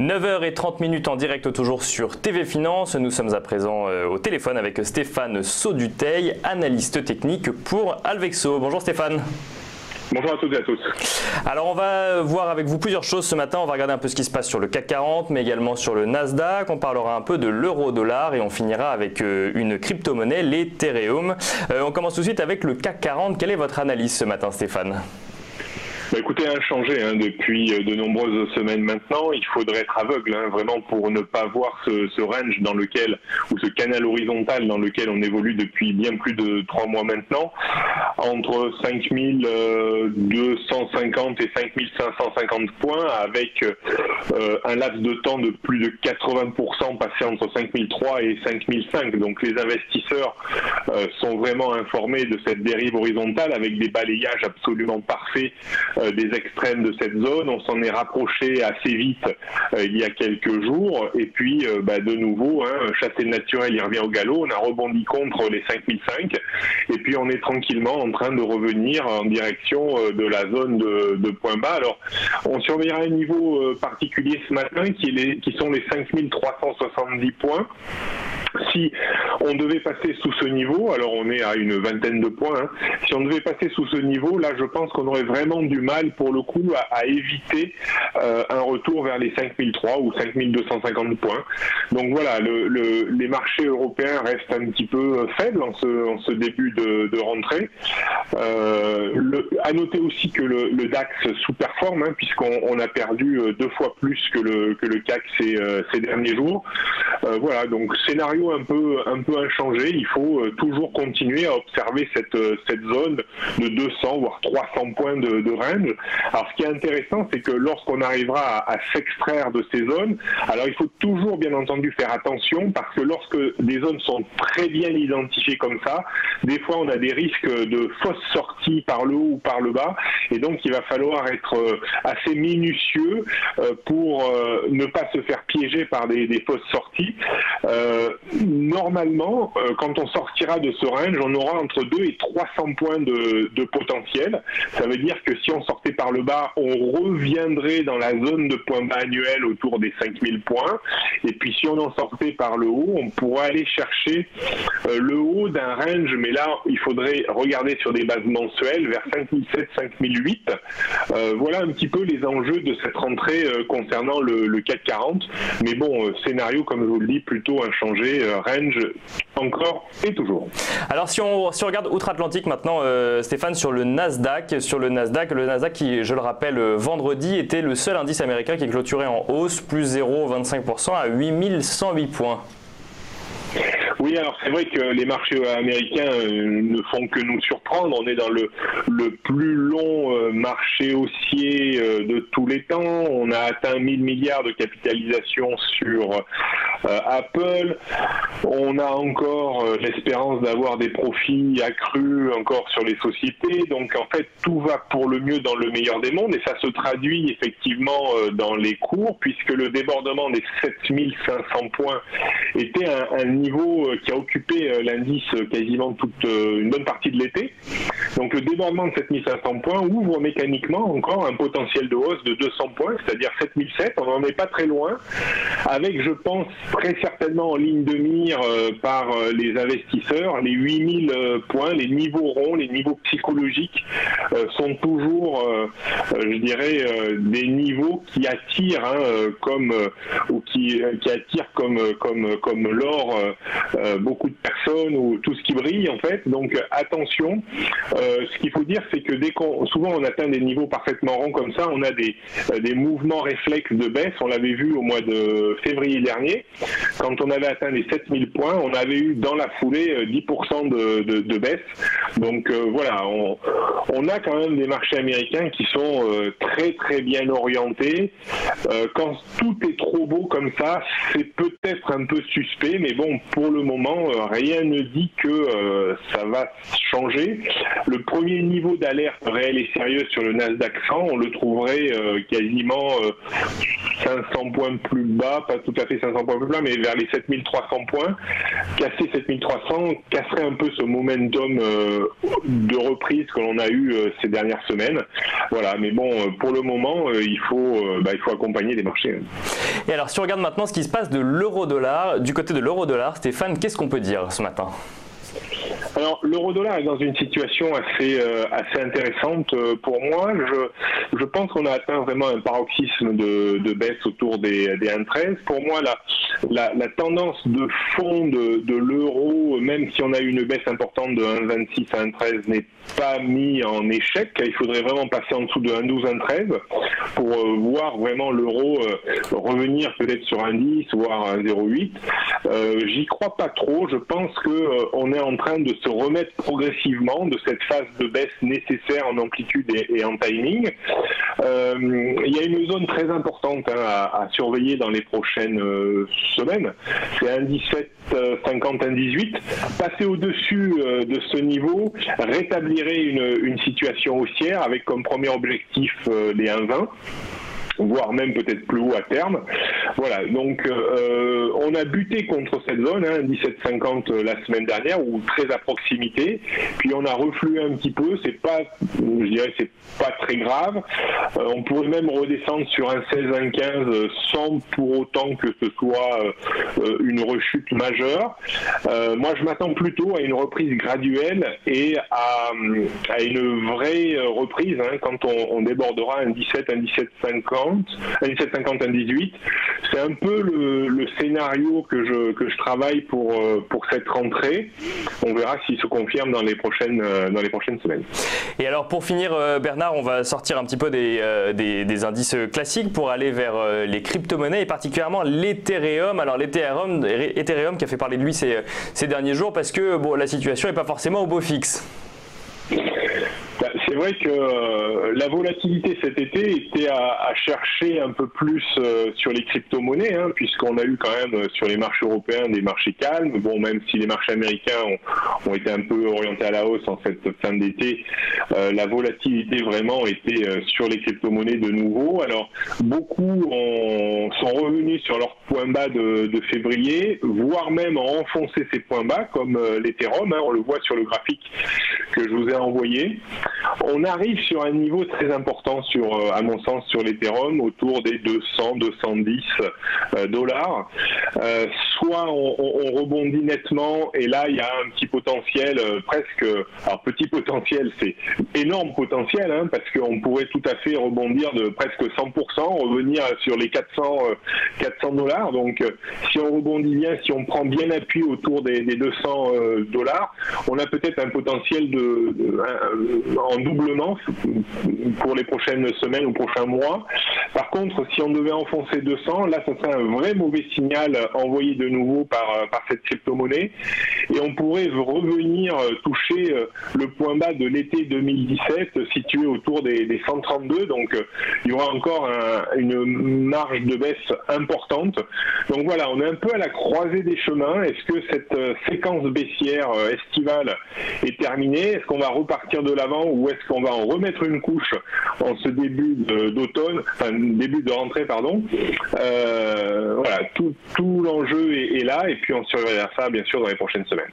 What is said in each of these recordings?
9h30 en direct toujours sur TV Finance. Nous sommes à présent au téléphone avec Stéphane Sauduteil, analyste technique pour Alvexo. Bonjour Stéphane. Bonjour à toutes et à tous. Alors on va voir avec vous plusieurs choses ce matin. On va regarder un peu ce qui se passe sur le CAC 40 mais également sur le Nasdaq. On parlera un peu de l'euro-dollar et on finira avec une crypto-monnaie, l'Ethereum. On commence tout de suite avec le CAC 40. Quelle est votre analyse ce matin Stéphane ? Écoutez, inchangé depuis de nombreuses semaines maintenant. Il faudrait être aveugle vraiment pour ne pas voir ce range dans lequel, ou ce canal horizontal dans lequel on évolue depuis bien plus de 3 mois maintenant, entre 5250 et 5550 points, avec un laps de temps de plus de 80% passé entre 5003 et 5005. Donc les investisseurs sont vraiment informés de cette dérive horizontale avec des balayages absolument parfaits des extrêmes de cette zone. On s'en est rapproché assez vite il y a quelques jours et puis de nouveau, chasser le naturel, il revient au galop. On a rebondi contre les 5005 et puis on est tranquillement en train de revenir en direction de la zone de point bas. Alors on surveillera un niveau particulier ce matin qui sont les 5370 points. Si on devait passer sous ce niveau, alors on est à une vingtaine de points, si on devait passer sous ce niveau, là je pense qu'on aurait vraiment du mal pour le coup à éviter un retour vers les 5003 ou 5250 points. Donc voilà, les marchés européens restent un petit peu faibles en ce début de rentrée. À noter aussi que le DAX sous-performe puisqu'on a perdu 2 fois plus que le CAC ces derniers jours. Voilà, donc scénario un peu inchangé. Il faut toujours continuer à observer cette zone de 200 voire 300 points de range. Alors ce qui est intéressant, c'est que lorsqu'on arrivera à s'extraire de ces zones, alors il faut toujours bien entendu faire attention parce que lorsque des zones sont très bien identifiées comme ça, des fois on a des risques de fausses sorties par le haut ou par le bas et donc il va falloir être assez minutieux pour ne pas se faire piéger par des fausses sorties. Normalement, quand on sortira de ce range, on aura entre 2 et 300 points de potentiel. Ça veut dire que si on sortait par le bas, on reviendrait dans la zone de point bas annuel autour des 5000 points. Et puis si on en sortait par le haut, on pourrait aller chercher le haut d'un range, mais là, il faudrait regarder sur des bases mensuelles vers 5007, 5008. Voilà un petit peu les enjeux de cette rentrée concernant le CAC 40. Mais bon, scénario, comme je vous le dis, plutôt inchangé, range encore et toujours. Alors si on regarde outre-Atlantique maintenant, Stéphane, sur le Nasdaq qui, je le rappelle, vendredi était le seul indice américain qui clôturait en hausse, plus 0,25% à 8108 points. Oui, alors c'est vrai que les marchés américains ne font que nous surprendre. On est dans le plus long marché haussier de tous les temps. On a atteint 1000 milliards de capitalisation sur Apple. On a encore l'espérance d'avoir des profits accrus encore sur les sociétés. Donc en fait, tout va pour le mieux dans le meilleur des mondes et ça se traduit effectivement dans les cours puisque le débordement des 7500 points était un niveau qui a occupé l'indice quasiment une bonne partie de l'été. Donc le débordement de 7500 points ouvre mécaniquement encore un potentiel de hausse de 200 points, c'est-à-dire 7007, on n'en est pas très loin, avec je pense très certainement en ligne de mire par les investisseurs, les 8000 points, les niveaux ronds, les niveaux psychologiques sont toujours, je dirais, des niveaux qui attirent ou qui attirent comme l'or beaucoup de personnes ou tout ce qui brille en fait. Donc attention, ce qu'il faut dire c'est que souvent on atteint des niveaux parfaitement ronds comme ça, on a des mouvements réflexes de baisse. On l'avait vu au mois de février dernier, quand on avait atteint les 7000 points, on avait eu dans la foulée 10% de baisse. Donc voilà, on a quand même des marchés américains qui sont très très bien orientés. Quand tout est trop beau comme ça, c'est peut-être un peu suspect, mais bon, pour le moment moment, rien ne dit que ça va changer. Le premier niveau d'alerte réel et sérieux sur le Nasdaq 100, on le trouverait quasiment 500 points plus bas, pas tout à fait 500 points plus bas, mais vers les 7300 points. Casser 7300 casserait un peu ce momentum de reprise que l'on a eu ces dernières semaines. Voilà, mais bon, pour le moment, il faut accompagner les marchés. Et alors, si on regarde maintenant ce qui se passe de l'euro-dollar, du côté de l'euro-dollar, Stéphane, qu'est-ce qu'on peut dire ce matin ? Alors, l'euro-dollar est dans une situation assez intéressante pour moi. Je pense qu'on a atteint vraiment un paroxysme de baisse autour des 1,13. Pour moi, la tendance de fond de l'euro, même si on a eu une baisse importante de 1,26 à 1,13, n'est pas mis en échec. Il faudrait vraiment passer en dessous de 1,12, 1,13 pour voir vraiment l'euro revenir peut-être sur 1,10, voire 1,08. J'y crois pas trop. Je pense qu'on est en train de se remettre progressivement de cette phase de baisse nécessaire en amplitude et en timing. Il y a une zone très importante à surveiller dans les prochaines semaines. C'est 1,1750, 1,18. Passer au-dessus de ce niveau rétablirait une situation haussière avec comme premier objectif les 1,20. Voire même peut-être plus haut à terme. Voilà, donc on a buté contre cette zone, 17,50 la semaine dernière, ou très à proximité, puis on a reflué un petit peu, c'est pas très grave. On pourrait même redescendre sur un 16, un 15 sans pour autant que ce soit une rechute majeure. Moi je m'attends plutôt à une reprise graduelle et à une vraie reprise quand on débordera un 17, un 17,50. Un 17,50, un 18, c'est un peu le scénario que je travaille pour cette rentrée. On verra s'il se confirme dans les prochaines semaines. Et alors pour finir, Bernard, on va sortir un petit peu des indices classiques pour aller vers les crypto-monnaies et particulièrement l'Ethereum. Alors l'Ethereum qui a fait parler de lui ces derniers jours parce que la situation n'est pas forcément au beau fixe. C'est vrai que la volatilité cet été était à chercher un peu plus sur les crypto-monnaies, puisqu'on a eu quand même sur les marchés européens des marchés calmes. Bon, même si les marchés américains ont été un peu orientés à la hausse en cette fin d'été, la volatilité vraiment était sur les crypto-monnaies de nouveau. Alors, beaucoup sont revenus sur leurs points bas de février, voire même ont enfoncé ces points bas, comme l'Ethereum, on le voit sur le graphique que je vous ai envoyé. On arrive sur un niveau très important à mon sens, sur l'Ethereum, autour des 200, 210 dollars. Soit on rebondit nettement, et là il y a un petit potentiel alors petit potentiel, c'est énorme potentiel, parce qu'on pourrait tout à fait rebondir de presque 100%, revenir sur les 400 dollars. Donc si on rebondit bien, si on prend bien appui autour des 200 dollars, on a peut-être un potentiel en doublement pour les prochaines semaines ou prochains mois. Par contre, si on devait enfoncer 200, là, ce serait un vrai mauvais signal envoyé de nouveau par cette crypto-monnaie. Et on pourrait revenir toucher le point bas de l'été 2017, situé autour des 132. Donc, il y aura encore une marge de baisse importante. Donc voilà, on est un peu à la croisée des chemins. Est-ce que cette séquence baissière estivale est terminée? Est-ce qu'on va repartir de l'avant ou est-ce qu'on va en remettre une couche en ce début d'automne, début de rentrée, pardon. Voilà, tout l'enjeu est là et puis on surveillera ça bien sûr dans les prochaines semaines.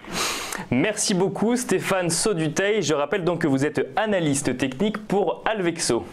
Merci beaucoup Stéphane Sauduteil. Je rappelle donc que vous êtes analyste technique pour Alvexo.